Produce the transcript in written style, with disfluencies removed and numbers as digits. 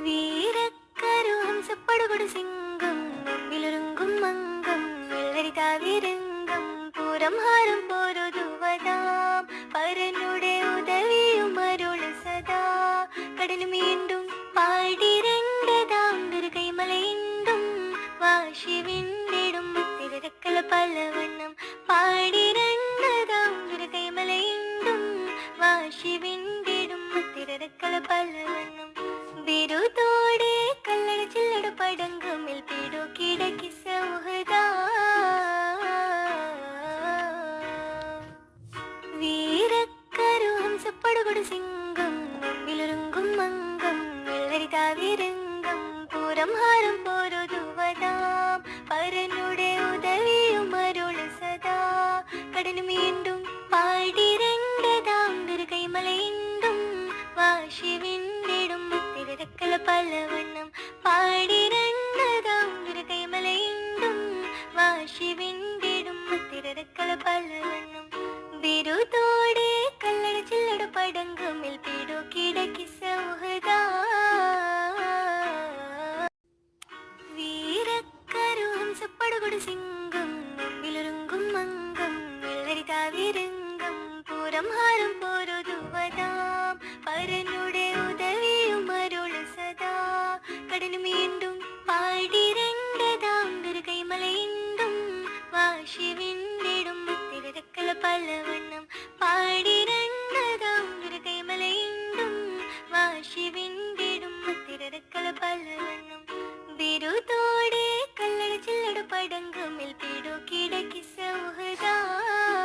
വീരക്കരുഹംസപ്പടുകൊടു സിംഗം മുമ്പിലൊരുങ്കും മംഗം വെള്ളരിതാവിരംഗം പൂരം ഹാരം പോരുതുവതാം പരനുടെ ഉദവിയും അരുളു സദാ കടലും വീണ്ടും പാടിരണ്ടതാം ദുർഗൈമലയിണ്ടും വാശി വിണ്ടിടും തിരക്കല പലവണ്ണം പാടിരണ്ടതാം ദുർഗൈമലയിണ്ടും വാശി വിണ്ടിടും തിരക്കല പലവണ്ണം ബിരുദോടെ കല്ലട ചില്ലട പടങ്കമിൽ പീടു കിടക്കി സൗഹൃദാ വീരക്കരുഹംസപ്പടുകൊടു സിംഗം മുമ്പിലൊരുങ്കും മംഗം വെള്ളരിതാവിരംഗം പൂരം ഹാരം പോരുതുവതാം പരനുടെ ഉദവിയും അരുളു സദാ കടലും വീണ്ടും പാടിരണ്ടതാം ദുർഗൈമലയിണ്ടും വാശി വിണ്ടിടും തിരക്കല പലവണ്ണം പാടിരണ്ടതാം ദുർഗൈമലയിണ്ടും വാശി വിണ്ടിടും തിരക്കല പലവണ്ണം ബിരുദോടെ കല്ലട ചില്ലട പടങ്കമിൽ പീടു കിടക്കി സൗഹൃദാ വീരക്കരുഹംസപ്പടുകൊടു സിംഗം മുമ്പിലൊരുങ്കും മംഗം വെള്ളരിതാവിരംഗം പൂരം ഹാരം പോരുതുവതാം പരനുടെ